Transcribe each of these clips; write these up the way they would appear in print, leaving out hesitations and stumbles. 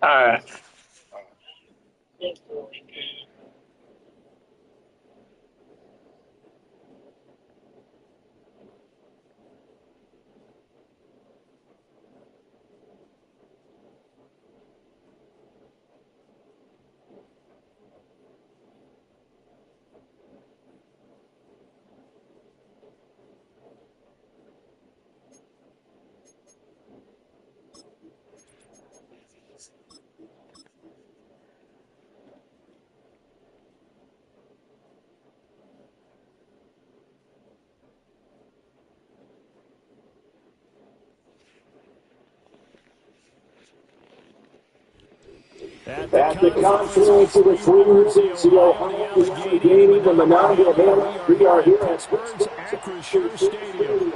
right. At the confluence of the three rivers, the Ohio, the Allegheny, and the Monongahela, we are here at Pittsburgh's Acrisure Stadium.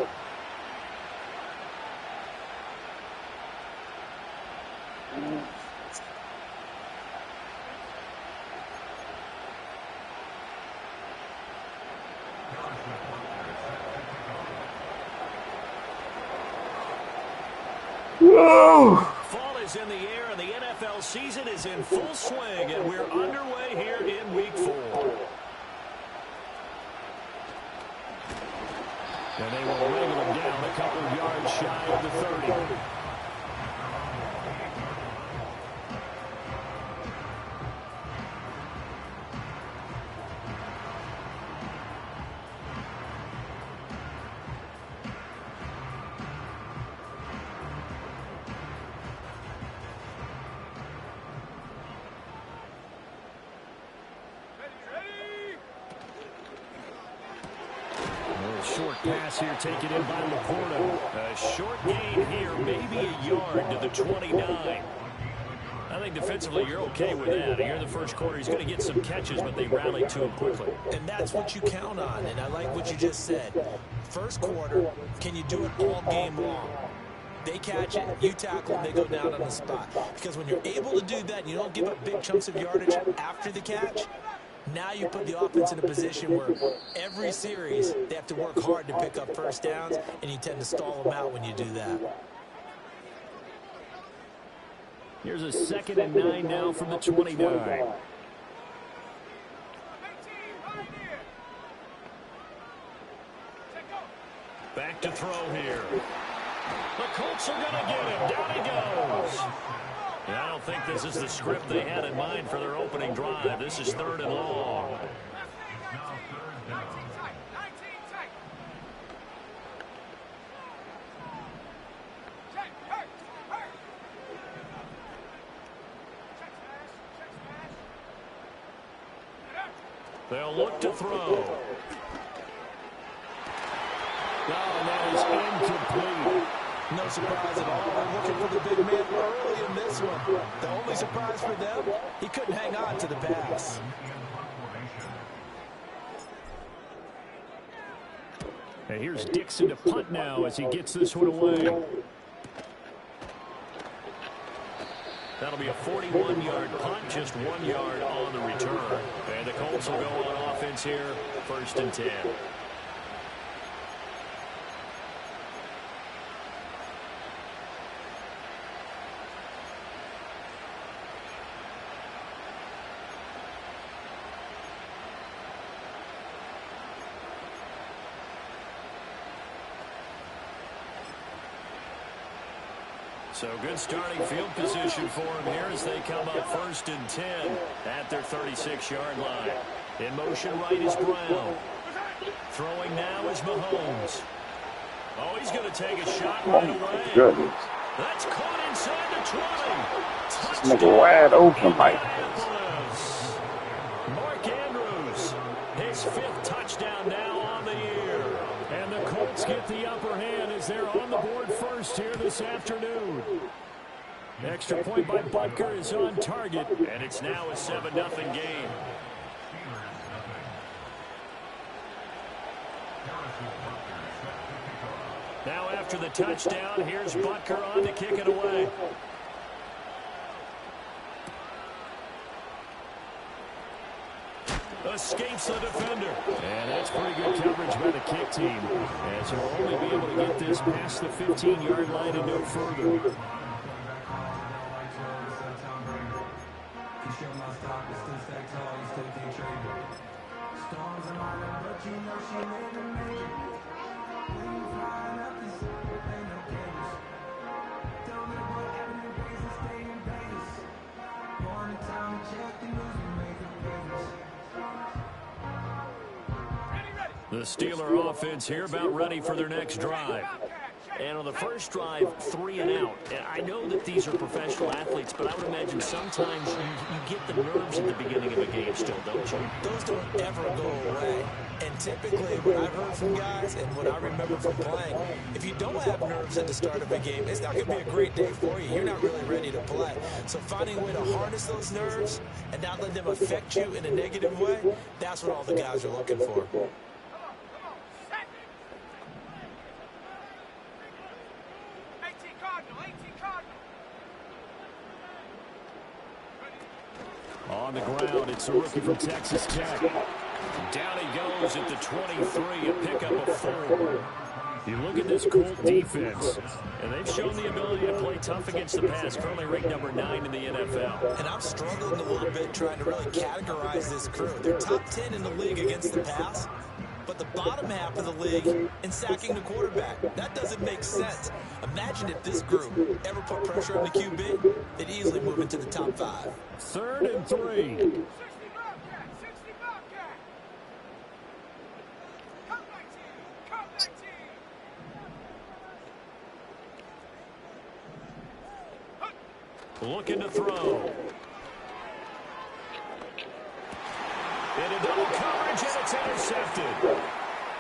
Whoa! Fall is in the air, and the NFL season is in full swing, and we're underway here in Week 4. And they will wrangle him down a couple of yards shy of the 30. Short pass here taken in by Laporta. A short gain here, maybe a yard to the 29. I think defensively you're okay with that. Here in the first quarter, he's going to get some catches, but they rallied to him quickly. And that's what you count on, and I like what you just said. First quarter, can you do it all game long? They catch it, you tackle them, they go down on the spot. Because when you're able to do that, and you don't give up big chunks of yardage after the catch, now you put the offense in a position where every series they have to work hard to pick up first downs, and you tend to stall them out when you do that. Here's a 2nd and 9 now from the 29. Back to throw here. The Colts are going to get him. Down he goes. I don't think this is the script they had in mind for their opening drive. This is 3rd and long. They'll look to throw. Oh, that is incomplete. No surprise at all. We're looking for the big man early in this one. The only surprise for them, he couldn't hang on to the pass. And here's Dixon to punt now as he gets this one away. That'll be a 41-yard punt, just 1 yard on the return. And the Colts will go on offense here, 1st and 10. So good starting field position for him here as they come up 1st and 10 at their 36-yard line. In motion right is Brown. Throwing now is Mahomes. Oh, he's going to take a shot right away. Goodness. That's caught inside the 20. This nigga wide open, Mike. Mark Andrews, his 5th touchdown now on the year. And the Colts get the upper hand as they're on the board first here this afternoon. Extra point by Butker is on target, and it's now a 7-0 game. Now after the touchdown, here's Butker on to kick it away. Escapes the defender. And that's pretty good coverage by the kick team, as he'll only be able to get this past the 15-yard line and no further. The Steeler offense here about ready for their next drive. And on the first drive, 3 and out. And I know that these are professional athletes, but I would imagine sometimes you get the nerves at the beginning of a game still, don't you? Those don't ever go away. And typically, what I've heard from guys and what I remember from playing, if you don't have nerves at the start of a game, it's not going to be a great day for you. You're not really ready to play. So finding a way to harness those nerves and not let them affect you in a negative way, that's what all the guys are looking for. On the ground, it's a rookie from Texas Tech. Down he goes at the 23, a pickup of 4. You look at this Colt defense, and they've shown the ability to play tough against the pass, currently ranked number 9 in the NFL. And I'm struggling a little bit trying to really categorize this crew. They're top 10 in the league against the pass, but the bottom half of the league in sacking the quarterback. That doesn't make sense. Imagine if this group ever put pressure on the QB, they'd easily move into the top 5. 3rd and 3. Looking to throw. Into double coverage, and it's intercepted.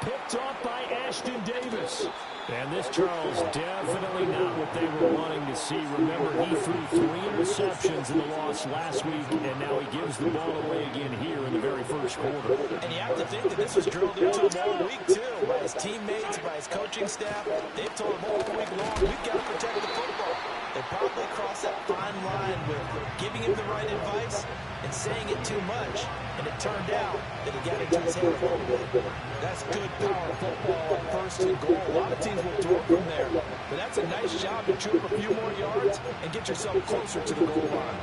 Picked off by Ashton Davis. And this, Charles, definitely not what they were wanting to see. Remember, he threw 3 interceptions in the loss last week, and now he gives the ball away again here in the very first quarter. And you have to think that this was drilled into him all week, too, by his teammates, by his coaching staff. They've told him all week long, we've got to protect the football. They probably crossed that fine line with giving him the right advice and saying it too much. And it turned out that he got into his head a little bit. That's good power football on 1st and goal. A lot of teams will throw from there. But that's a nice job to chew up a few more yards and get yourself closer to the goal line.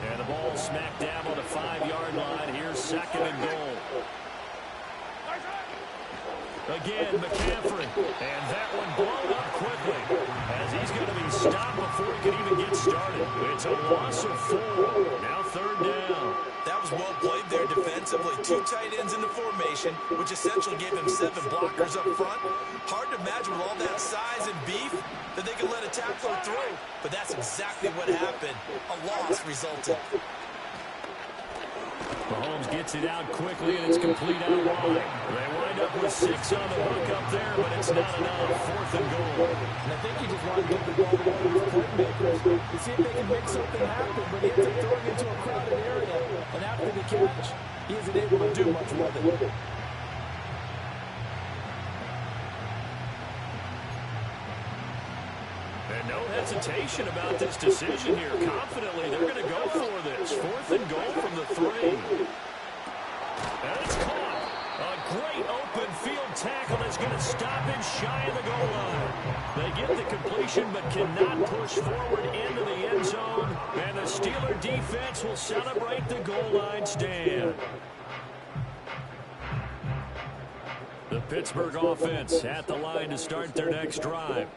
And the ball smack dab on the 5-yard line. Here's 2nd and goal. Again, McCaffrey. And that one blown up quickly as he's going to be stopped before he can even get started. It's a loss of 4. Now 3rd down. That was well played there defensively. 2 tight ends in the formation, which essentially gave him 7 blockers up front. Hard to imagine with all that size and beef that they could let a tackler through. But that's exactly what happened. A loss resulted. Mahomes gets it out quickly, and it's complete out wide. They wind up with 6 on the hook up there, but it's not enough. 4th and goal. And I think he just wanted to get the ball to his playmakers to see if they can make something happen, but he ends up throwing into a crowded area. And after the catch, he isn't able to do much with it. And no hesitation about this decision here. Confidently, they're going to go for this. 4th and goal from the 3. And it's caught. A great open field tackle that's going to stop him shy of the goal line. They get the completion but cannot push forward into the end zone. And the Steeler defense will celebrate the goal line stand. The Pittsburgh offense at the line to start their next drive.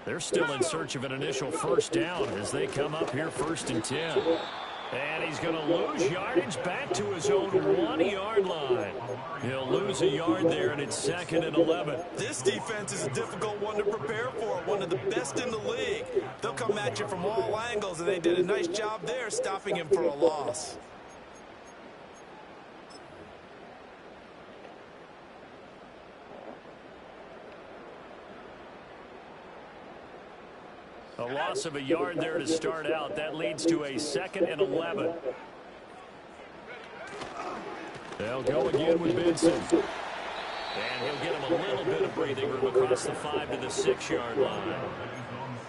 They're still in search of an initial 1st down as they come up here 1st and 10. And he's going to lose yardage back to his own 1-yard line. He'll lose a yard there, and it's 2nd and 11. This defense is a difficult one to prepare for, one of the best in the league. They'll come at you from all angles, and they did a nice job there stopping him for a loss. A loss of a yard there to start out. That leads to a 2nd and 11. They'll go again with Benson. And he'll get him a little bit of breathing room across the 5 to the 6-yard line.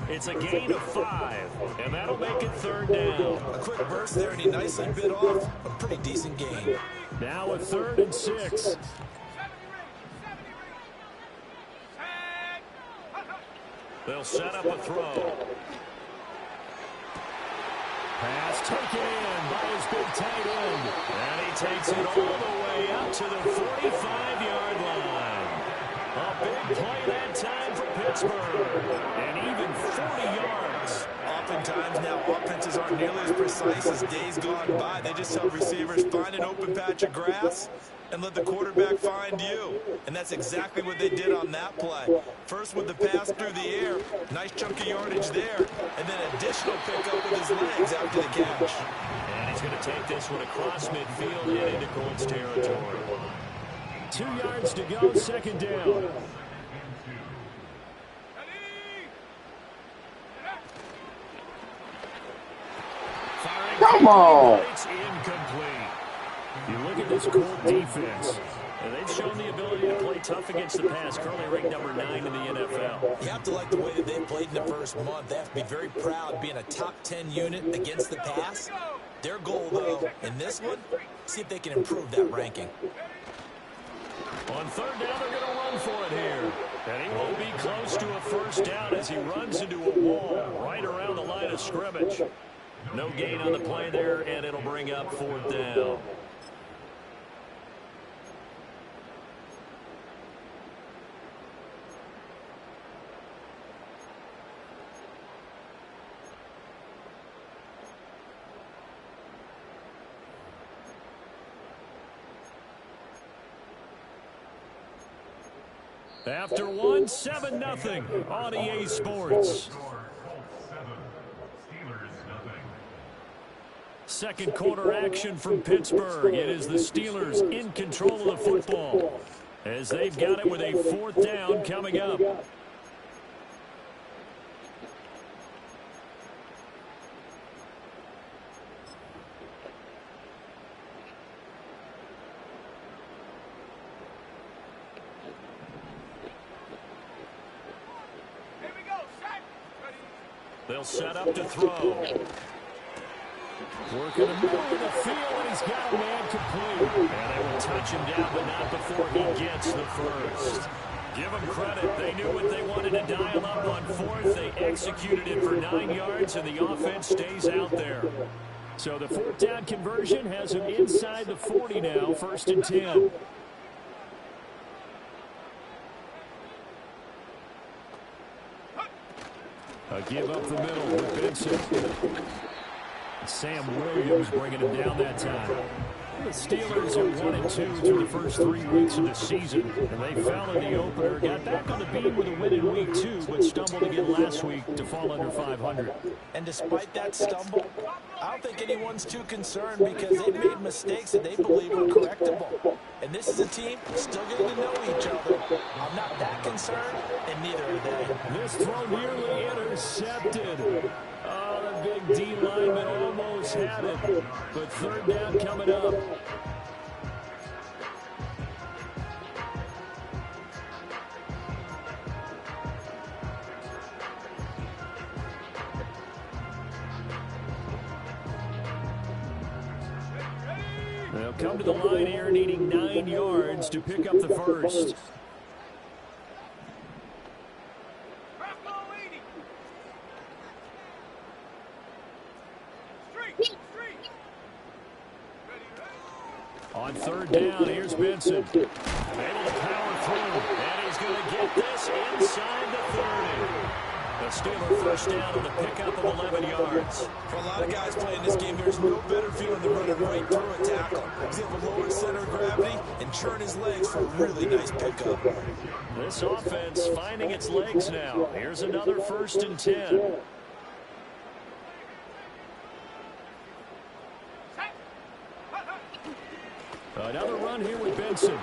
It's a gain of 5, and that'll make it 3rd down. A quick burst there, and he nicely bit off a pretty decent gain. Now a 3rd and 6. They'll set up a throw. Pass taken in by his big tight end. And he takes it all the way up to the 45-yard line. A big play that time for Pittsburgh. And even 40 yards. Oftentimes now offenses aren't nearly as precise as days gone by. They just help receivers find an open patch of grass and let the quarterback find you. And that's exactly what they did on that play. First with the pass through the air, nice chunk of yardage there, and then additional pickup with his legs after the catch. And he's going to take this one across midfield and into Colts territory. 2 yards to go, second down. Come on. It's incomplete. You look at this Colt defense. They've shown the ability to play tough against the pass, currently ranked number 9 in the NFL. You have to like the way that they played in the first month. They have to be very proud being a top 10 unit against the pass. Their goal, though, in this one, see if they can improve that ranking. On third down, they're going to run for it here. And he won't be close to a first down as he runs into a wall right around the line of scrimmage. No gain on the play there, and it'll bring up fourth down. After one, 7-0 on EA Sports. Second quarter action from Pittsburgh. It is the Steelers in control of the football as they've got it with a fourth down coming up. They'll set up to throw. Working the middle of the field, and he's got a man complete. And they will touch him down, but not before he gets the first. Give them credit. They knew what they wanted to dial up on fourth. They executed it for 9 yards, and the offense stays out there. So the fourth down conversion has him inside the 40 now, 1st and 10. A give up the middle with Benson. Sam Williams bringing him down that time. The Steelers are 1-2 through the first 3 weeks of the season, and they fell in the opener. Got back on the beam with a win in week 2, but stumbled again last week to fall under 500. And despite that stumble, I don't think anyone's too concerned because they've made mistakes that they believe are correctable. And this is a team still getting to know each other. I'm not that concerned, and neither are they. This throw nearly intercepted. Oh, the big D lineman almost had it, but third down coming up. They'll come to the line here needing 9 yards to pick up the first. On third down, here's Benson. Able to power through, and he's going to get this inside the 30. The Steelers first down on the pickup of 11 yards. For a lot of guys playing this game, there's no better feeling than running right through a tackle. He's able to lower center of gravity and churn his legs for a really nice pickup. This offense finding its legs now. Here's another 1st and 10. Another run here with Benson. And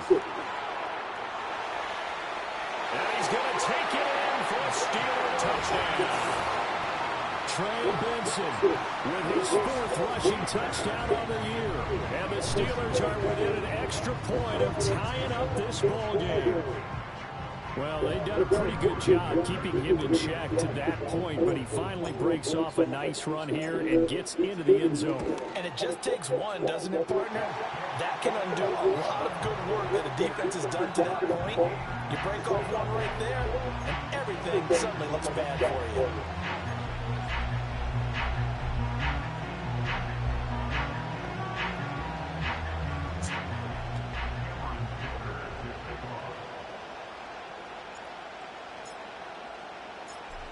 he's going to take it in for a Steeler touchdown. Trey Benson with his 4th rushing touchdown of the year. And the Steelers are within an extra point of tying up this ball game. Well, they've done a pretty good job keeping him in check to that point, but he finally breaks off a nice run here and gets into the end zone. And it just takes one, doesn't it, partner? That can undo a lot of good work that a defense has done to that point. You break off one right there, and everything suddenly looks bad for you.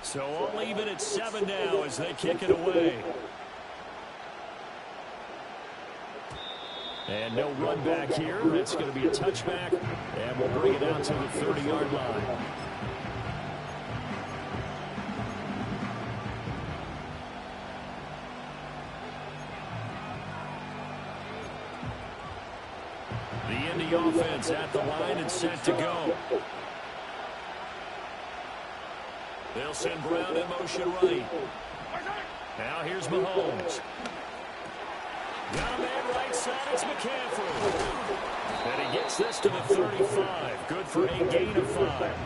So all even at 7 now as they kick it away. And no run back here. That's going to be a touchback. And we'll bring it out to the 30-yard line. The Indy offense at the line and set to go. They'll send Brown in motion right. Now here's Mahomes. Got a man right side. It's McCaffrey. And he gets this to the 35. Good for a gain of 5.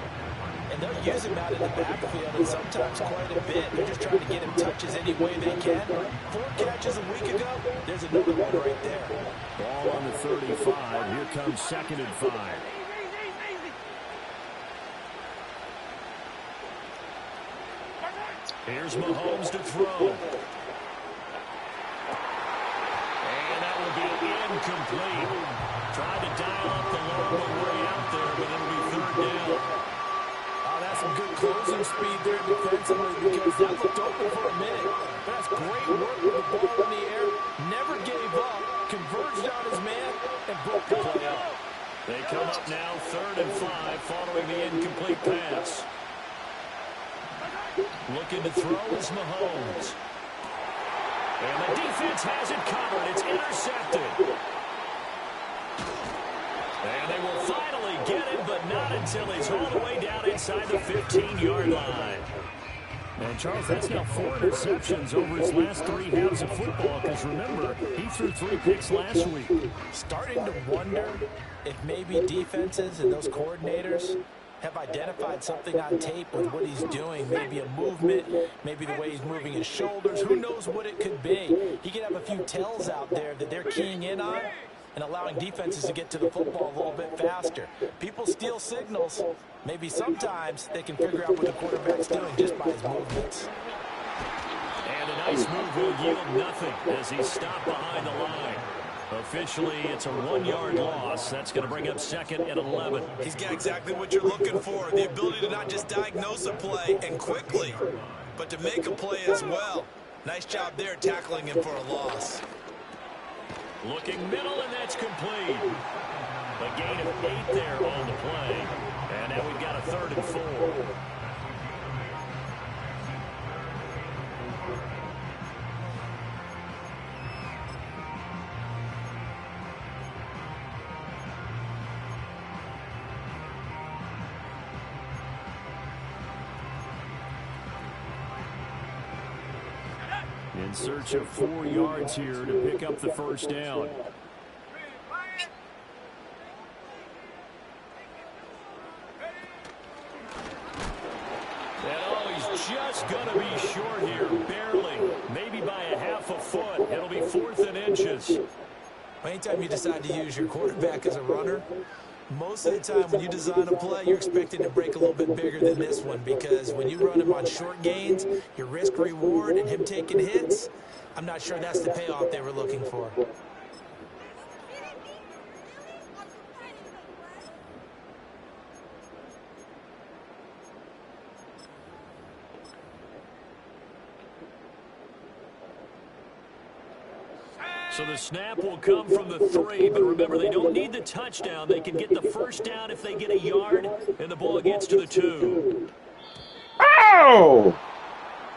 And they'll use him out in the backfield and sometimes quite a bit. They're just trying to get him touches any way they can. 4 catches a week ago. There's another one right there. Ball on the 35. Here comes 2nd and 5. Here's Mahomes to throw. And that will be incomplete. Tried to dial up the long way out there, but it'll be 3rd down. Oh, that's some good closing speed there defensively because that looked open for a minute. That's great work with the ball in the air. Never gave up. Converged on his man and broke the play up. They come up now 3rd and 5 following the incomplete pass. Looking to throw is Mahomes. And the defense has it covered. It's intercepted. And they will finally get it, but not until he's all the way down inside the 15-yard line. And, Charles, that's now 4 interceptions over his last 3 halves of football, because, remember, he threw 3 picks last week. Starting to wonder if maybe defenses and those coordinators have identified something on tape with what he's doing. Maybe a movement, maybe the way he's moving his shoulders. Who knows what it could be? He could have a few tells out there that they're keying in on and allowing defenses to get to the football a little bit faster. People steal signals. Maybe sometimes they can figure out what the quarterback's doing just by his movements. And a nice move will yield nothing as he's stopped behind the line. Officially, it's a 1-yard loss. That's going to bring up 2nd and 11. He's got exactly what you're looking for, the ability to not just diagnose a play and quickly, but to make a play as well. Nice job there tackling him for a loss. Looking middle, and that's complete. A gain of 8 there on the play. And now we've got a 3rd and 4. In search of 4 yards here to pick up the 1st down. And oh, he's just going to be short here, barely. Maybe by a half a foot. It'll be 4th and inches. Anytime you decide to use your quarterback as a runner, most of the time when you design a play, you're expecting to break a little bit bigger than this one because when you run him on short gains, your risk-reward and him taking hits, I'm not sure that's the payoff they were looking for. So the snap will come from the 3, but remember, they don't need the touchdown. They can get the 1st down if they get a yard, and the ball gets to the 2. Oh!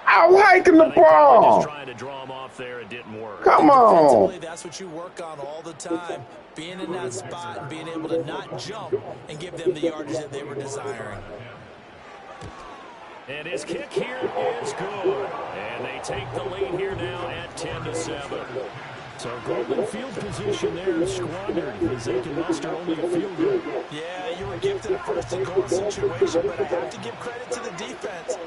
I like the ball. Just trying to draw him off there. It didn't work. Come on. That's what you work on all the time, being in that spot and being able to not jump and give them the yardage that they were desiring. And his kick here is good. And they take the lead here now at 10-7. So golden field position there squandered as they can muster only a field goal. Yeah, you were gifted a 1st-and-goal situation, but I have to give credit to the defense.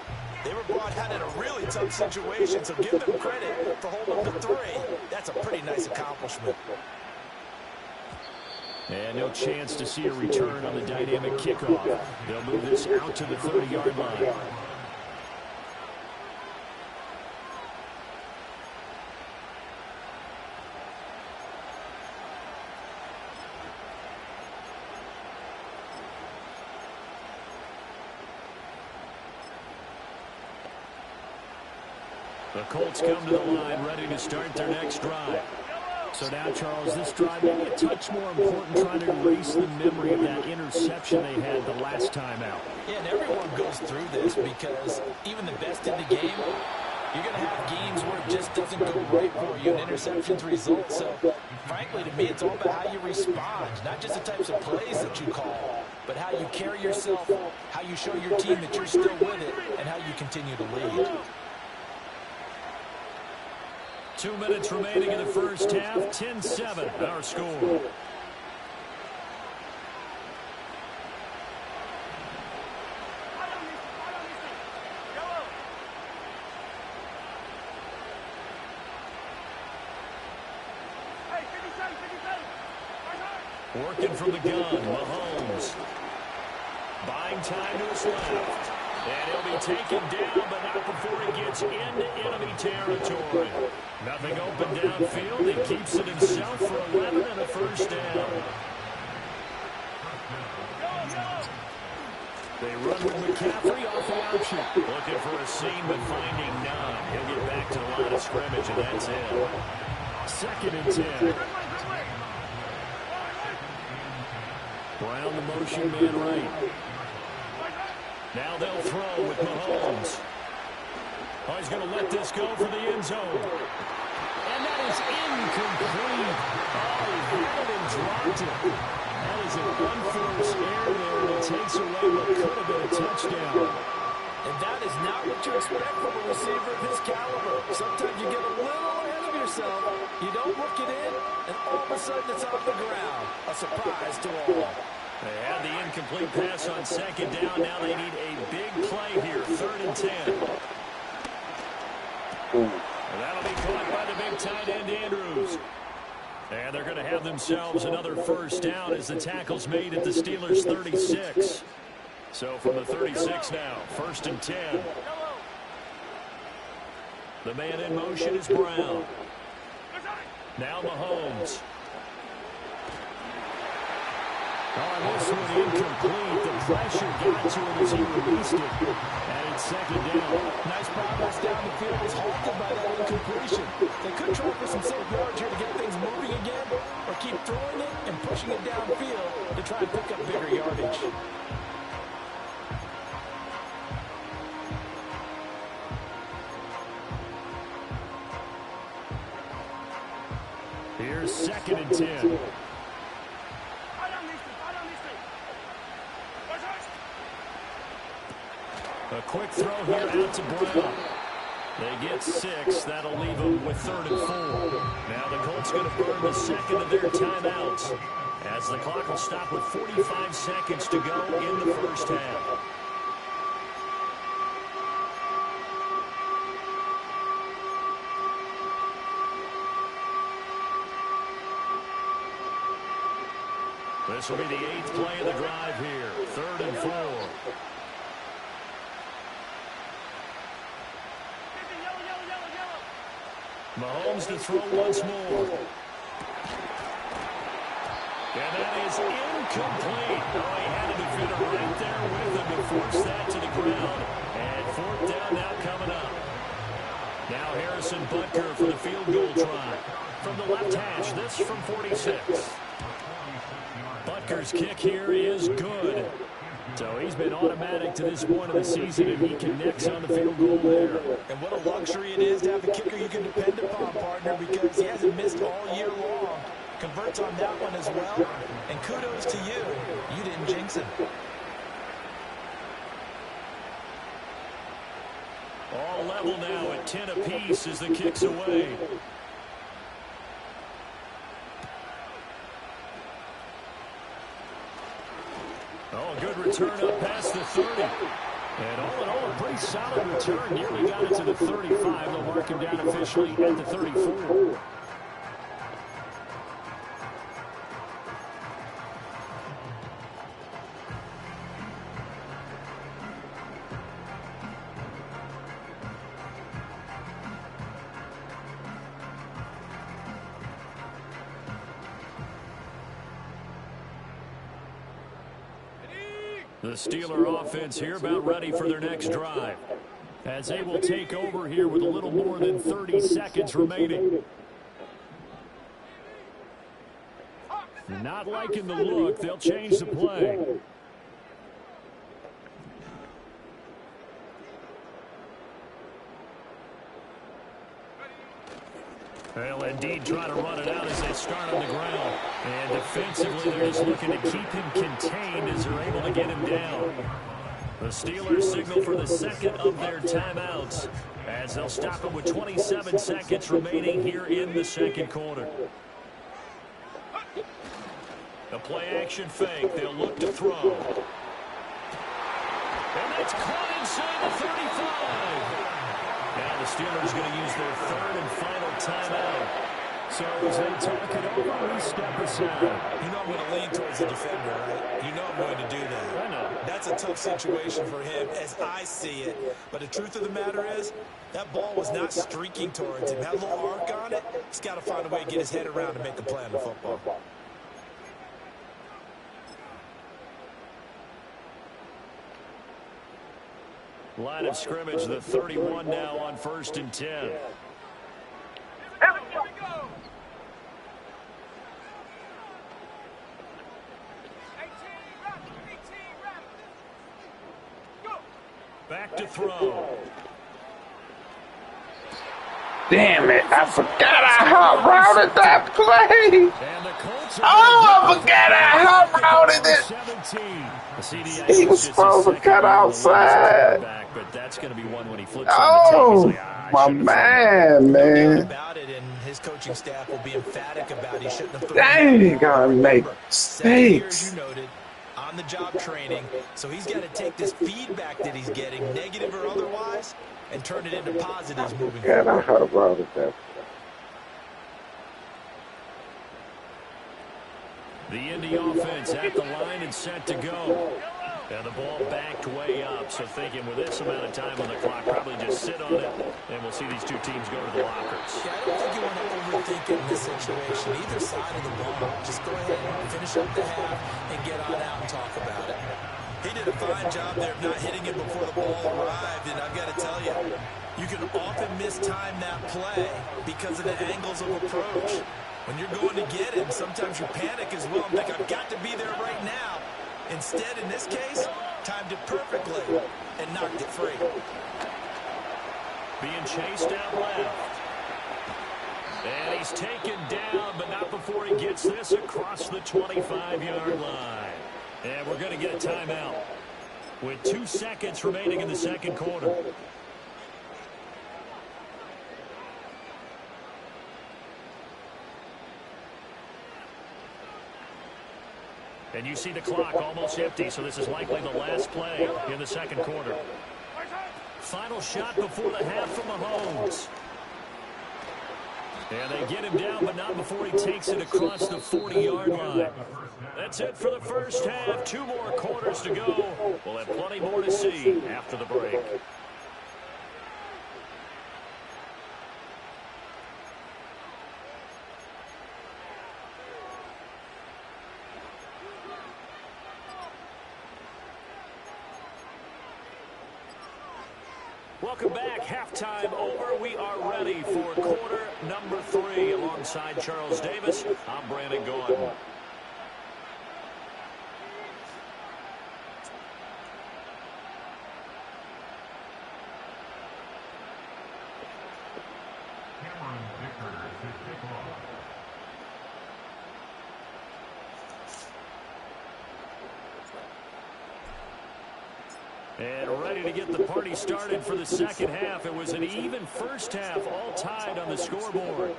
They were brought out in a really tough situation, so give them credit for holding up the 3. That's a pretty nice accomplishment. And no chance to see a return on the dynamic kickoff. They'll move this out to the 30-yard line. The Colts come to the line, ready to start their next drive. So now, Charles, this drive may be a touch more important, trying to erase the memory of that interception they had the last time out. Yeah, and everyone goes through this because even the best in the game, you're going to have games where it just doesn't go right for you, and interceptions result. So, frankly, to me, it's all about how you respond, not just the types of plays that you call, but how you carry yourself, how you show your team that you're still with it, and how you continue to lead. 2 minutes remaining in the first half. 10-7, our score. Working from the gun, Mahomes. Buying time to his left. And he'll be taken down, but not before he gets into enemy territory. Nothing open downfield. He keeps it himself for 11 and a first down. They run with McCaffrey off the option. Looking for a seam, but finding none. He'll get back to the line of scrimmage, and that's it. 2nd and 10. Brown the motion man right. Now they'll throw with Mahomes. Oh, he's going to let this go for the end zone. And that is incomplete. Oh, he had it and dropped it. That is an unforced error there, and it takes away what could have been a touchdown. And that is not what you expect from a receiver of his caliber. Sometimes you get a little ahead of yourself, you don't look it in, and all of a sudden it's off the ground. A surprise to all. They had the incomplete pass on 2nd down. Now they need a big play here. 3rd and 10. And that'll be caught by the big tight end, Andrews. And they're going to have themselves another first down as the tackle's made at the Steelers' 36. So from the 36 now, 1st and 10. The man in motion is Brown. Now Mahomes. On this one, incomplete. The pressure got to him as he released it. And it's 2nd down. Nice progress down the field was halted by that incompletion. They could try for some safe yards here to get things moving again, or keep throwing it and pushing it downfield to try and pick up bigger yardage. Here's 2nd and 10. A quick throw here out to Brown. They get 6. That'll leave them with 3rd and 4. Now the Colts going to burn the 2nd of their timeouts as the clock will stop with 45 seconds to go in the first half. This will be the 8th play of the drive here. 3rd and 4. Mahomes to throw once more. And that is incomplete. Oh, he had a defender right there with him to force that to the ground. And 4th down now coming up. Now Harrison Butker for the field goal try. From the left hash, this from 46. Butker's kick here is good. So he's been automatic to this point of the season, and he connects on the field goal there. And what a luxury it is to have a kicker you can depend upon, partner, because he hasn't missed all year long. Converts on that one as well, and kudos to you. You didn't jinx him. All level now at 10 apiece as the kick's away. Oh, good return up past the 30. And all in all, a pretty solid return. Nearly got it to the 35. They'll mark him down officially at the 34. The Steeler offense here about ready for their next drive. as they will take over here with a little more than 30 seconds remaining. Not liking the look. They'll change the play. They'll indeed try to run it out as they start on the ground. And defensively, they're just looking to keep him contained as they're able to get him down. The Steelers signal for the second of their timeouts as they'll stop him with 27 seconds remaining here in the second quarter. The play-action fake. They'll look to throw. And that's caught inside the 35. Now the Steelers going to use their third and final timeout. So as they talk it over, we step aside. You know I'm going to lean towards the defender, right? You know I'm going to do that. I know. That's a tough situation for him as I see it. But the truth of the matter is, that ball was not streaking towards him. Had a little arc on it. He's got to find a way to get his head around and make a play on the football. Line of scrimmage, the 31 now on 1st and 10. Here we go. 18 rep. Go. Back to throw. Damn it, I forgot I hot routed that play. And the Colts I forgot I hot routed it. 17. He was supposed to cut outside. But that's going to be one when he flips Oh, my man. About it, and his coaching staff will be emphatic about it. He shouldn't have thrown. Dang, you gotta make 7 years, mistakes. you noted, on the job training. So he's got to take this feedback that he's getting, negative or otherwise, and turn it into positives moving God, I forward. hot routed that. The Indy offense at the line and set to go. And the ball backed way up. So thinking with this amount of time on the clock, probably just sit on it, and we'll see these two teams go to the lockers. Yeah, I don't think you want to overthink it in this situation. Either side of the ball, just go ahead and finish up the half and get on out and talk about it. He did a fine job there of not hitting it before the ball arrived, and I've got to tell you, you can often mistime that play because of the angles of approach. When you're going to get him, sometimes you panic as well and think, I've got to be there right now. Instead, in this case, timed it perfectly and knocked it free. Being chased out left. And he's taken down, but not before he gets this across the 25-yard line. And we're going to get a timeout with 2 seconds remaining in the second quarter. And you see the clock almost empty, so this is likely the last play in the second quarter. Final shot before the half from Mahomes. And they get him down, but not before he takes it across the 40-yard line. That's it for the first half. 2 more quarters to go. We'll have plenty more to see after the break. Welcome back. Halftime over. We are ready for quarter number 3. Alongside Charles Davis, I'm Brandon Gordon. And ready to get the party started for the second half. It was an even first half, all tied on the scoreboard.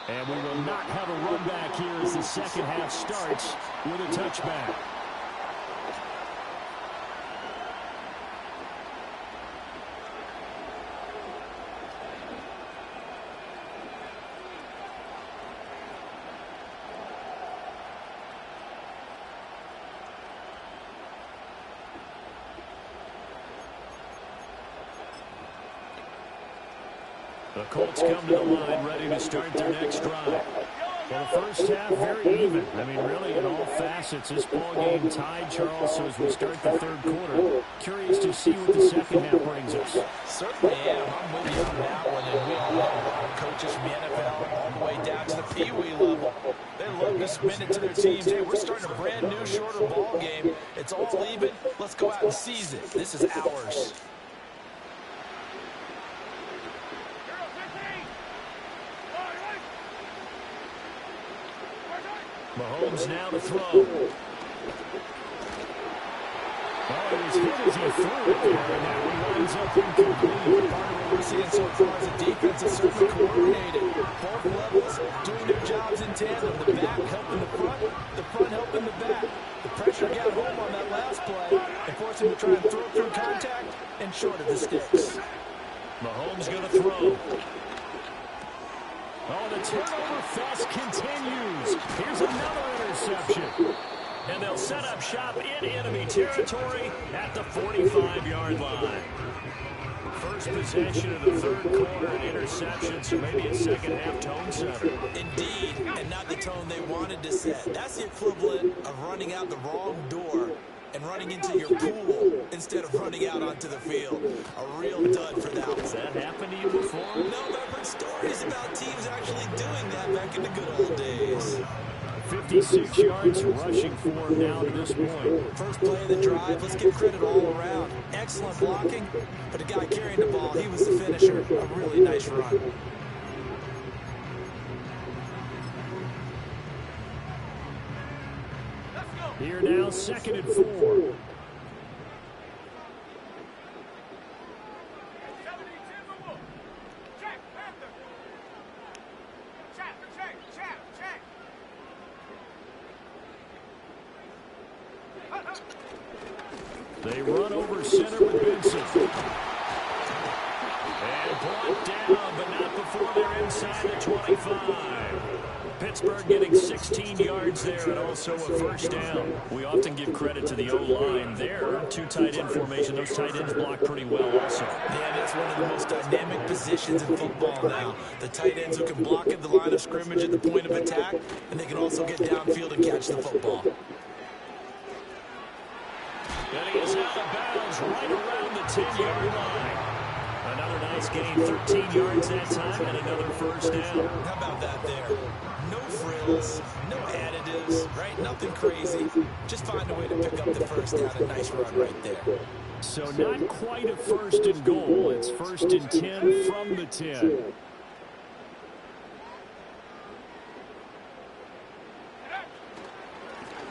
And we will not have a run back here as the second half starts with a touchback. The Colts come to the line ready to start their next drive. Well, the first half, very even. I mean, really, in all facets, this ball game tied, Charles. So as we start the third quarter, curious to see what the second half brings us. Certainly am. I'm with you on that one. And we all know coaches from the NFL all the way down to the Pee Wee level. They love to submit it to their teams. Hey, we're starting a brand new, shorter ball game. It's all even. Let's go out and seize it. This is ours. Mahomes now to throw. Oh, he was hit as he threw it there, and now he winds up incomplete. Part of what we're seeing so far is the defense is certainly coordinated. Both levels doing their jobs in tandem. The back helping the front helping the back. The pressure got home on that last play and forced him to try and throw through contact and short of the sticks. Mahomes going to throw. Oh, the turnover fest continues. Here's another interception. And they'll set up shop in enemy territory at the 45-yard line. First possession of the third quarter, an interception, so maybe a second-half tone setter. Indeed, and not the tone they wanted to set. That's the equivalent of running out the wrong door and running into your pool instead of running out onto the field. A real dud for that one. Has that happened to you before? No, but I've heard stories about teams actually doing that back in the good old days. 56 yards rushing for him now to this point. First play of the drive, let's give credit all around. Excellent blocking, but the guy carrying the ball, he was the finisher. A really nice run. Here now, 2nd and 4. They run over center with Benson. And brought down, but not before they're inside the 25. Pittsburgh getting 16 yards there and also a first down. We often give credit to the O-line there. Two tight end formation. Those tight ends block pretty well also. Yeah, that's one of the most dynamic positions in football now. The tight ends who can block at the line of scrimmage at the point of attack, and they can also get downfield and catch the football. And he is out of bounds right around the 10-yard line. Another nice gain, 13 yards that time, and another first down. How about that there? No frills, no additives, right? Nothing crazy. Just find a way to pick up the first down. A nice run right there. So not quite a first and goal. It's 1st and 10 from the 10.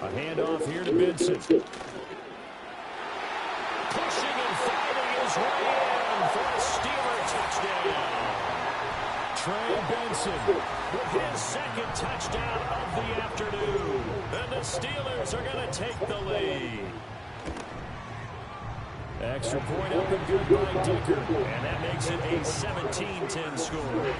A handoff here to Benson. Pushing and fighting his way in for a Steeler touchdown. Trey Benson with his second touchdown of the afternoon. And the Steelers are going to take the lead. Extra point up and good by Dicker. And that makes it a 17-10 score.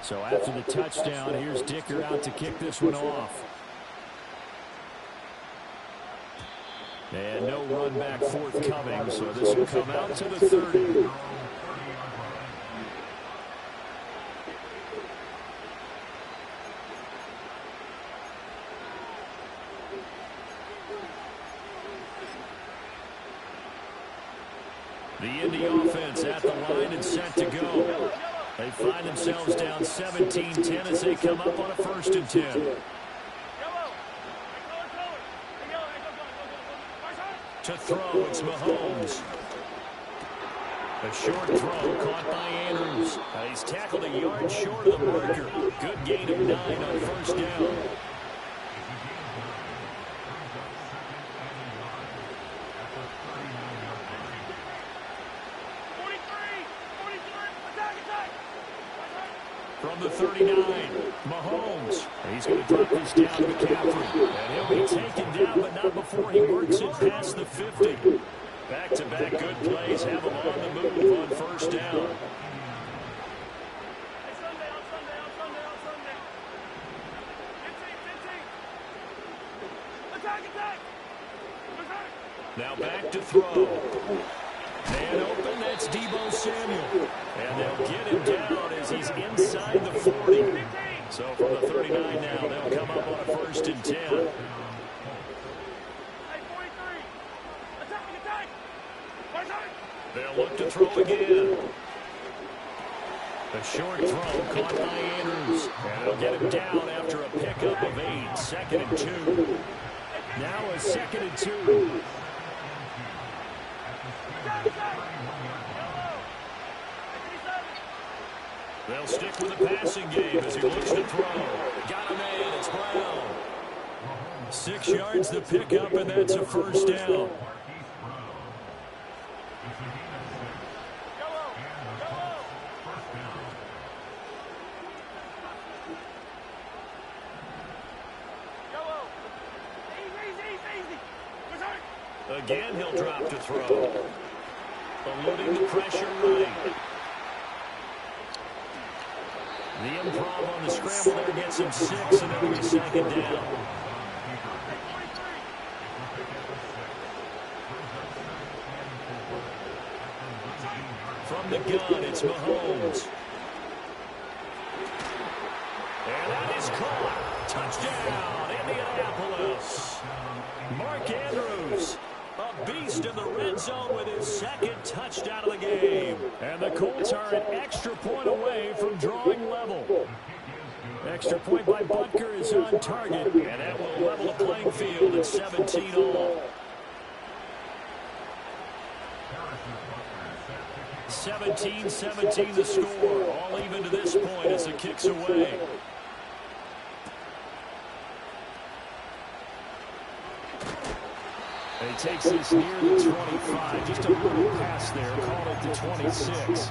So after the touchdown, here's Dicker out to kick this one off. And no run back forthcoming, so this will come out to the 30. The Indy offense at the line and set to go. They find themselves down 17-10 as they come up on a 1st and 10. To throw, it's Mahomes. A short throw caught by Andrews. He's tackled a yard short of the marker. Good gain of 9 on first down. From the 39, Mahomes. He's going to drop this down to McCaffrey. And he'll be taken down, but not before he works it past the 50. Back-to-back good plays have him on the move on first down. Now back to throw. And open, that's Deebo Samuel. And they'll get him down as he's inside the 40. So from the 39 now, they'll come up on a 1st and 10. Hey, 43. Attack, attack. Attack. They'll look to throw again. A short throw caught by Andrews. And they'll get him down after a pickup of 8. 2nd and 2. Now a 2nd and 2. They'll stick with the passing game as he looks to throw. Got a man, it's Brown. 6 yards the pickup, and that's a 1st down. Again, he'll drop to throw. Eluding the pressure right. The improv on the scramble there gets him 6, and it'll be 2nd down. From the gun, it's Mahomes. And that is caught. Touchdown, Indianapolis. Mark Andrews, a beast in the red zone with his 2nd touchdown of the game. And the Colts are an extra point away from drawing level. Extra point by Butker is on target, and that will level the playing field at 17 all. 17-17 the score, all even to this point as the kick's away. And he takes this near the 25. Just a little pass there. Called it the 26.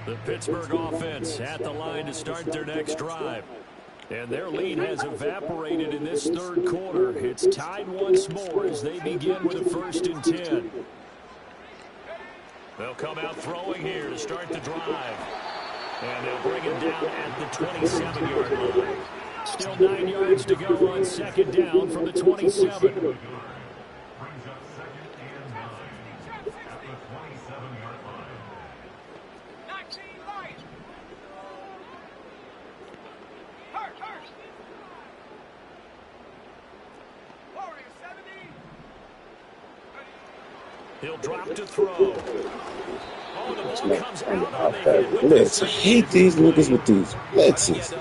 The Pittsburgh offense at the line to start their next drive. And their lead has evaporated in this 3rd quarter. It's tied once more as they begin with a 1st and 10. They'll come out throwing here to start the drive. And they'll bring him down at the 27-yard line. Still 9 yards to go on 2nd down from the 27. He'll drop to throw. Oh, the ball comes out on the hit. Blitz. I hate these niggas with these blitzes.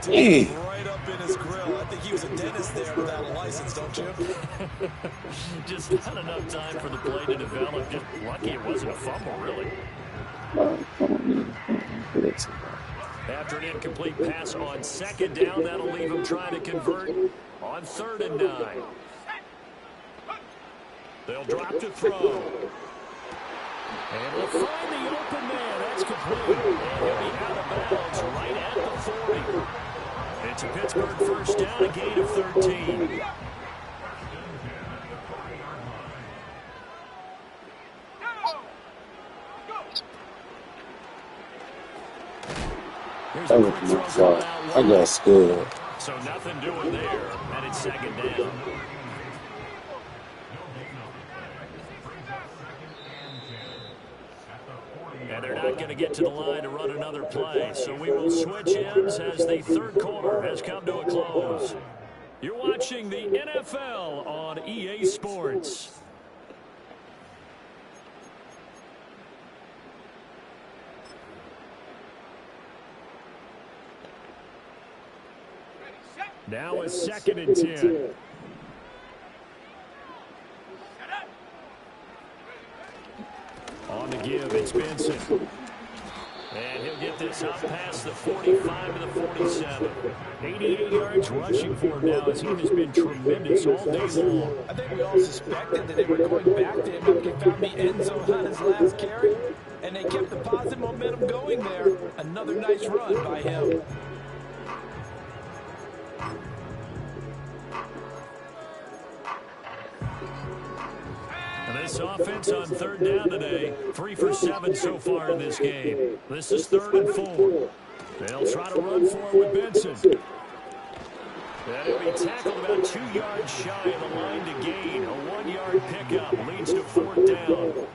Damn. Right up in his grill. I think he was a dentist there without a license, don't you? Just not enough time for the play to develop. Just lucky it wasn't a fumble, really. After an incomplete pass on 2nd down, that'll leave him trying to convert on 3rd and 9. They'll drop to throw. And they'll find the open man. That's complete. And he'll be out of bounds right at the 40. It's a Pittsburgh 1st down, a gain of 13. Here's a quick throw out I got scared. So nothing doing there. And it's 2nd down. And they're not going to get to the line to run another play. So we will switch ends as the 3rd quarter has come to a close. You're watching the NFL on EA Sports. Now a 2nd and 10. On the give, it's Benson. And he'll get this up past the 45 to the 47. 88 yards rushing for him now as he has been tremendous all day long. I think we all suspected that they were going back to him after he found the end zone on his last carry. And they kept the positive momentum going there. Another nice run by him. And this offense on third down today, 3 for 7 so far in this game. This is 3rd and 4. They'll try to run for it with Benson. And he'll be tackled about 2 yards shy of the line to gain. A 1-yard pickup leads to 4th down.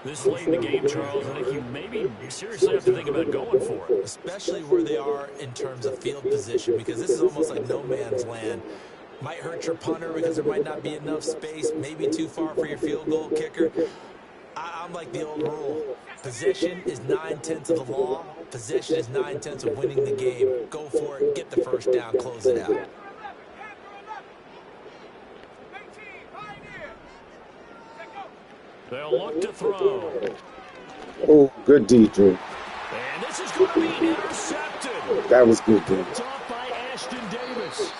This late in the game, Charles, I think you maybe seriously have to think about going for it. Especially where they are in terms of field position, because this is almost like no man's land. Might hurt your punter because there might not be enough space, maybe too far for your field goal kicker. I'm like the old rule. Possession is 9/10 of the law. Possession is 9/10 of winning the game. Go for it, get the first down, close it out. They'll look to throw. Oh, good D, Drew. And this is going to be intercepted. That was good, Drew. Picked off by Ashton Davis.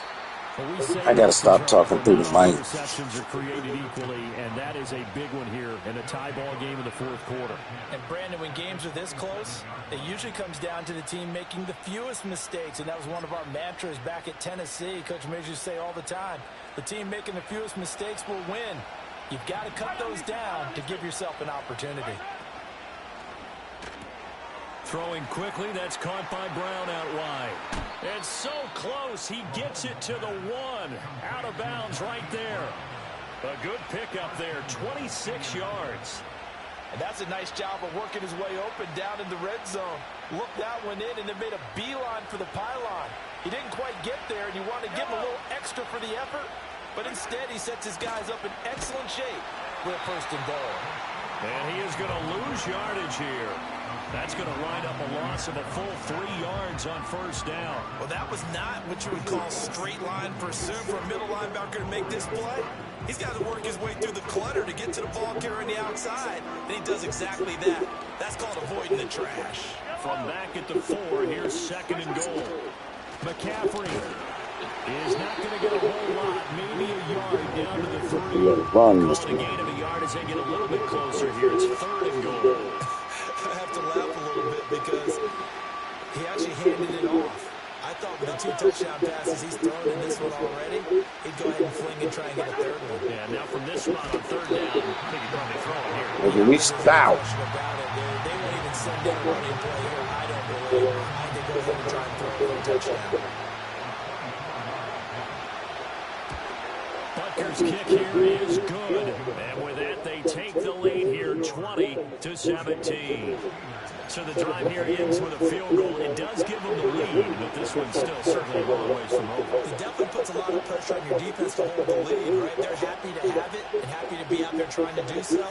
I got to stop talking through the mic. Interceptions are created equally, and that is a big one here in a tie ball game in the 4th quarter. And Brandon, when games are this close, it usually comes down to the team making the fewest mistakes, and that was one of our mantras back at Tennessee. Coach Majors used to say all the time, the team making the fewest mistakes will win. You've got to cut those down to give yourself an opportunity. Throwing quickly, that's caught by Brown out wide. It's so close, he gets it to the 1. Out of bounds right there. A good pickup there, 26 yards. And that's a nice job of working his way open down in the red zone. Looked that one in and then made a beeline for the pylon. He didn't quite get there, and you want to give him a little extra for the effort. But instead, he sets his guys up in excellent shape with a 1st and goal. And he is going to lose yardage here. That's going to wind up a loss of a full 3 yards on 1st down. Well, that was not what you would call straight line pursuit for a middle linebacker to make this play. He's got to work his way through the clutter to get to the ball carrier on the outside. And he does exactly that. That's called avoiding the trash. From back at the 4, here's 2nd and goal. McCaffrey is not going to get a whole lot, maybe a yard down to the 3. Run, Calling a gain of a yard as they get a little bit closer here. It's 3rd and goal. I have to laugh a little bit because he actually handed it off. I thought with the 2 touchdown passes he's thrown in this one already, he'd go ahead and fling and try and get a 3rd one. Yeah, now from this spot on 3rd down, I think he'd probably throw it here. They reached out. They won't even send in a running play here. I don't believe. I think they go ahead and try and throw it for a touchdown. Butker's kick here is good. And with that, they take the lead here, 20-17. So the drive here ends with a field goal. It does give them the lead, but this one's still certainly a long ways from over. It definitely puts a lot of pressure on your defense to hold the lead, right? They're happy to have it and happy to be out there trying to do so.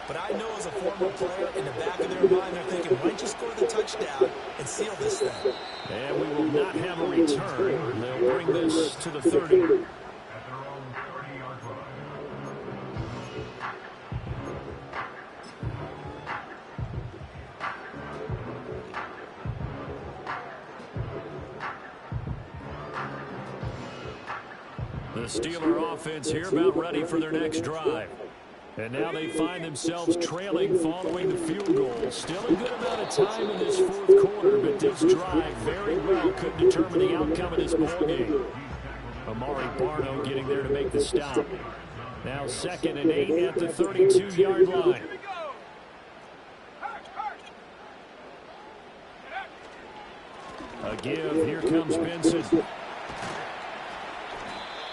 But I know as a former player, in the back of their mind, they're thinking, why don't you score the touchdown and seal this thing? And we will not have a return. They'll bring this to the 30. The Steeler offense here about ready for their next drive. And now they find themselves trailing following the field goal. Still a good amount of time in this 4th quarter, but this drive very well could determine the outcome of this ballgame. Amari Barno getting there to make the stop. Now 2nd and 8 at the 32-yard line. A give, here comes Benson.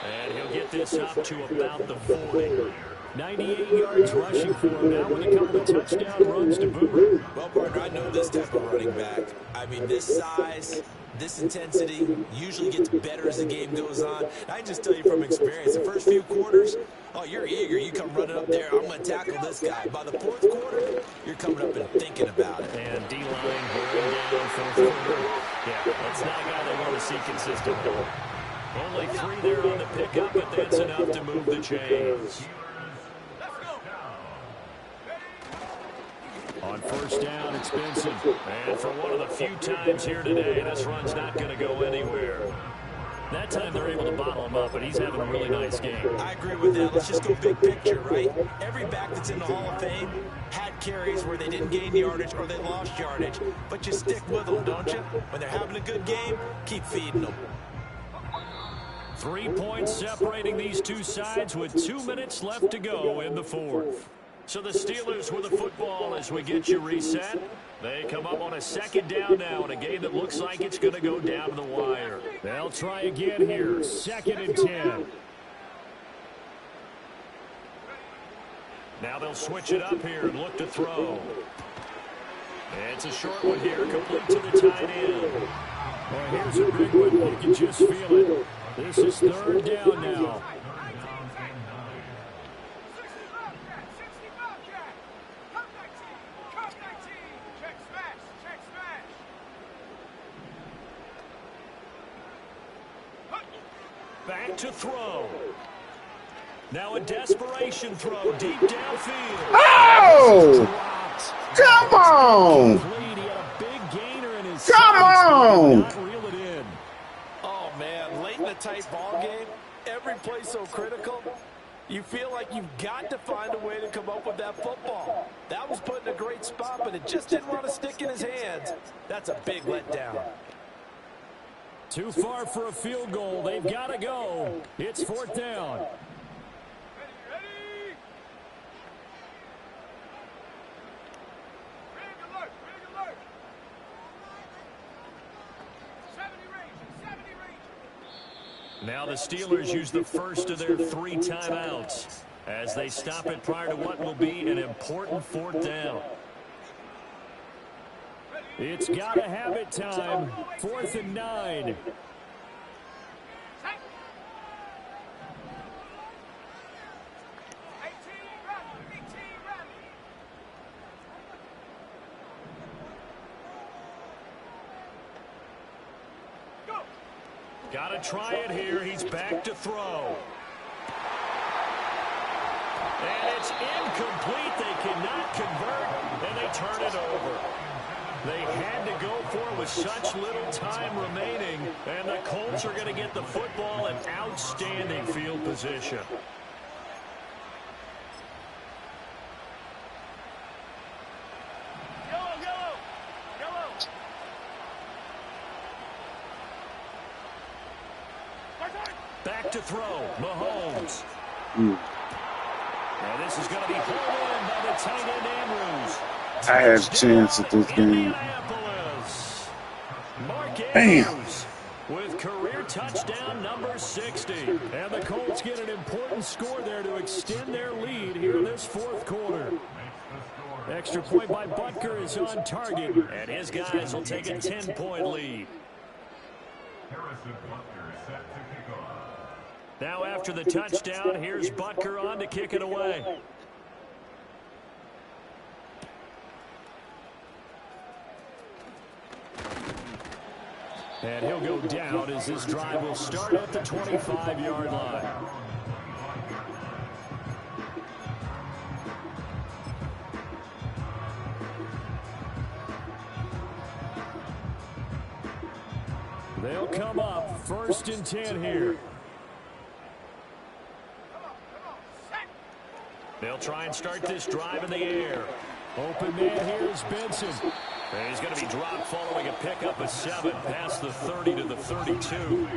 And he'll get this up to about the 40. 98 yards rushing for him now with a couple of touchdown runs to boot. Well, partner, I know this type of running back. I mean, this size, this intensity usually gets better as the game goes on. I just tell you from experience, the first few quarters, oh, you're eager. You come running up there, I'm going to tackle this guy. By the 4th quarter, you're coming up and thinking about it. And D-line going down 4th quarter. Yeah, that's not a guy they want to see consistently. Only 3 there on the pickup, but that's enough to move the chains. On 1st down, it's Benson. And for one of the few times here today, this run's not going to go anywhere. That time they're able to bottle him up, but he's having a really nice game. I agree with that. Let's just go big picture, right? Every back that's in the Hall of Fame had carries where they didn't gain yardage or they lost yardage. But you stick with them, don't you? When they're having a good game, keep feeding them. 3 points separating these two sides with 2 minutes left to go in the fourth. So the Steelers with the football as we get you reset. They come up on a second down now in a game that looks like it's going to go down to the wire. They'll try again here. 2nd and 10. Now they'll switch it up here and look to throw. It's a short one here, complete to the tight end. Well, here's a big one. You can just feel it. This is 3rd down now. Back to throw. Now a desperation throw deep downfield. Oh! Come on! Come on! Oh, man, late in a tight ball game, every play so critical, you feel like you've got to find a way to come up with that football. That was put in a great spot, but it just didn't want to stick in his hands. That's a big letdown. Too far for a field goal. They've got to go. It's 4th down. Now the Steelers use the first of their 3 timeouts as they stop it prior to what will be an important 4th down. It's got to have it time. 4th and 9. Got to try it here. He's back to throw. And it's incomplete. They cannot convert, and they turn it over. They had to go for it with such little time remaining, and the Colts are going to get the football in outstanding field position. Back to throw, Mahomes. And this is going to be pulled in by the tight end Andrews. I had a chance at this game. Mark Andrews with career touchdown number 60. And the Colts get an important score there to extend their lead here in this 4th quarter. Extra point by Butker is on target, and his guys will take a 10-point lead. Now after the touchdown, here's Butker on to kick it away. And he'll go down as this drive will start at the 25-yard line. They'll come up 1st and 10 here. They'll try and start this drive in the air. Open man here is Benson. And he's going to be dropped following a pickup of 7 past the 30 to the 32.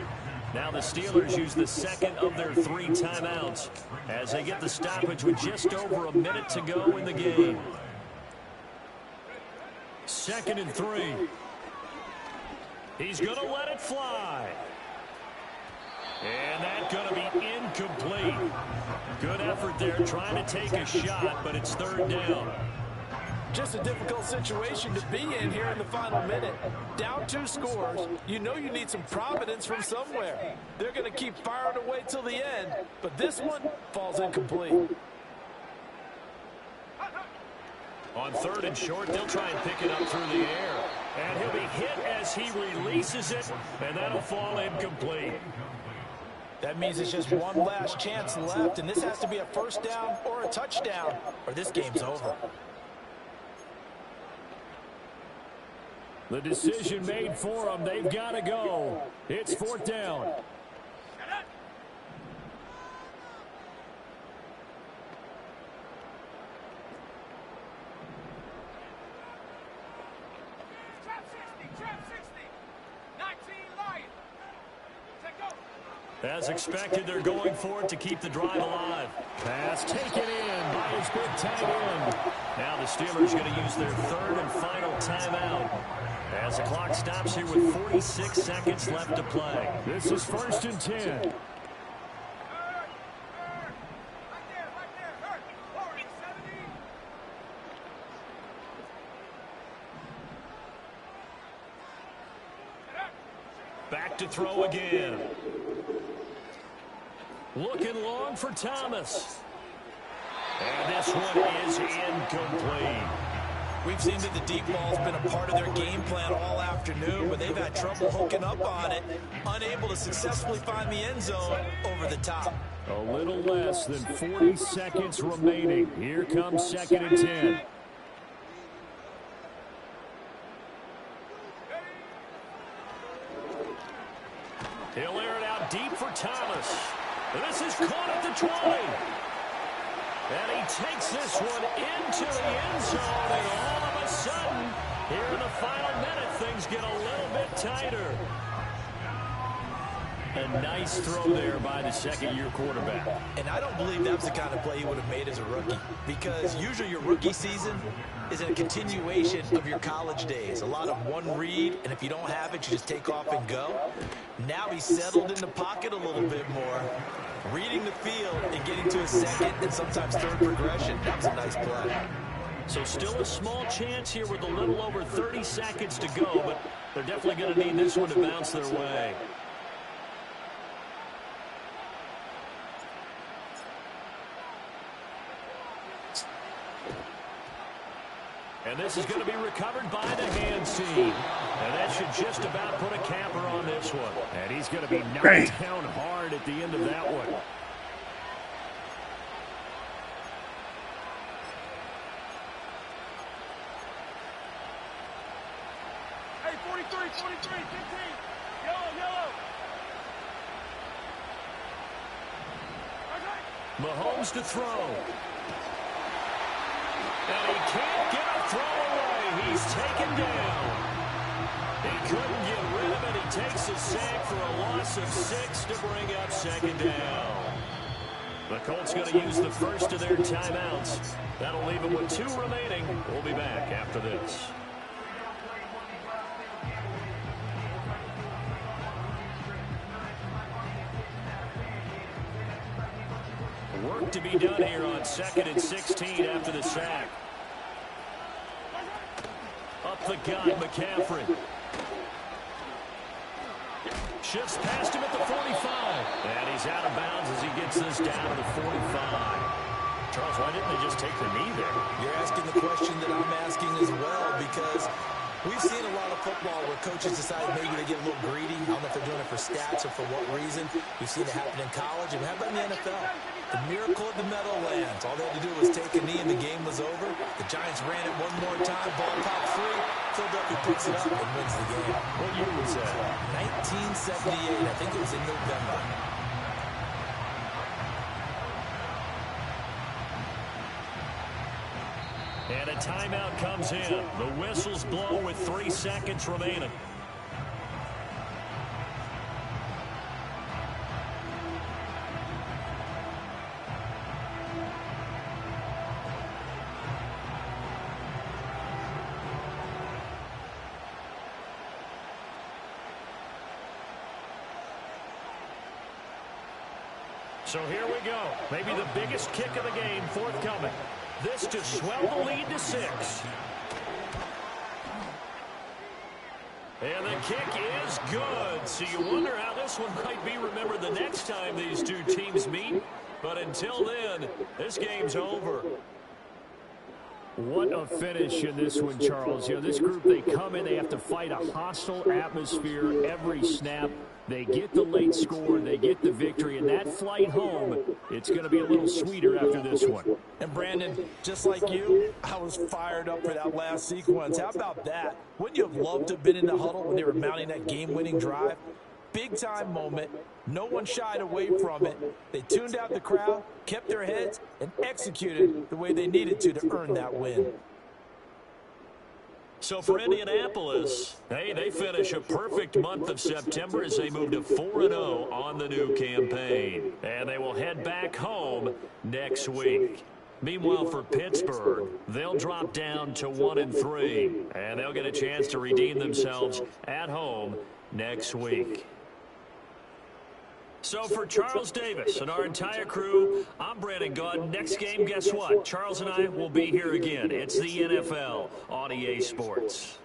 Now the Steelers use the 2nd of their 3 timeouts as they get the stoppage with just over a minute to go in the game. 2nd and 3. He's going to let it fly. And that's going to be incomplete. Good effort there trying to take a shot, but it's 3rd down. Just a difficult situation to be in here in the final minute. Down 2 scores, you know you need some providence from somewhere. They're going to keep firing away till the end, but this one falls incomplete. On 3rd and short, they'll try and pick it up through the air. And he'll be hit as he releases it, and that'll fall incomplete. That means it's just one last chance left, and this has to be a 1st down or a touchdown, or this game's over. The decision made for them. They've got to go. It's 4th down. As expected, they're going for it to keep the drive alive. Pass taken in by his big tight end. Now the Steelers are going to use their third and final timeout as the clock stops here with 46 seconds left to play. This is 1st and 10. Back to throw again. Looking long for Thomas. And this one is incomplete. We've seen that the deep ball's been a part of their game plan all afternoon, but they've had trouble hooking up on it, unable to successfully find the end zone over the top. A little less than 40 seconds remaining. Here comes 2nd and 10. He'll air it out deep for Thomas. This is caught at the 20. And he takes this one into the end zone. And all of a sudden, here in the final minute, things get a little bit tighter. A nice throw there by the second-year quarterback. And I don't believe that's the kind of play he would have made as a rookie. Because usually your rookie season is a continuation of your college days. A lot of one read, and if you don't have it, you just take off and go. Now he's settled in the pocket a little bit more, reading the field and getting to a second and sometimes third progression. That was a nice play. So still a small chance here with a little over 30 seconds to go, but they're definitely going to need this one to bounce their way. And this is going to be recovered by the hands team. And that should just about put a capper on this one. And he's going to be knocked down hard at the end of that one. Hey, 43, 15. Yellow. Mahomes to throw. And he can't get a throw away. He's taken down. He couldn't get rid of it. He takes a sack for a loss of 6 to bring up 2nd down. The Colts going to use the first of their timeouts. That'll leave them with 2 remaining. We'll be back after this. Work to be done here on 2nd and 16 after the sack. Up the gut, McCaffrey. Shifts past him at the 45. And he's out of bounds as he gets this down to the 45. Charles, why didn't they just take the knee there? You're asking the question that I'm asking as well, because we've seen a lot of football where coaches decide maybe they get a little greedy. I don't know if they're doing it for stats or for what reason. We've seen it happen in college, and how about in the NFL? The miracle at the Meadowlands. All they had to do was take a knee and the game was over. The Giants ran it one more time. Ball popped free. Philadelphia picks it up and wins the game. What year was that? 1978. I think it was in November. And a timeout comes in. The whistles blow with 3 seconds remaining. So here we go. Maybe the biggest kick of the game forthcoming. This to swell the lead to 6. And the kick is good. So you wonder how this one might be remembered the next time these two teams meet. But until then, this game's over. What a finish in this one, Charles. You know, this group, they come in, they have to fight a hostile atmosphere every snap. They get the late score, they get the victory, and that flight home, it's going to be a little sweeter after this one. And Brandon, just like you, I was fired up for that last sequence. How about that? Wouldn't you have loved to have been in the huddle when they were mounting that game-winning drive? Big-time moment. No one shied away from it. They tuned out the crowd, kept their heads, and executed the way they needed to earn that win. So for Indianapolis, hey, they finish a perfect month of September as they move to 4-0 on the new campaign. And they will head back home next week. Meanwhile, for Pittsburgh, they'll drop down to 1-3, and they'll get a chance to redeem themselves at home next week. So for Charles Davis and our entire crew, I'm Brandon Gaudin. Next game, guess what? Charles and I will be here again. It's the NFL on EA Sports.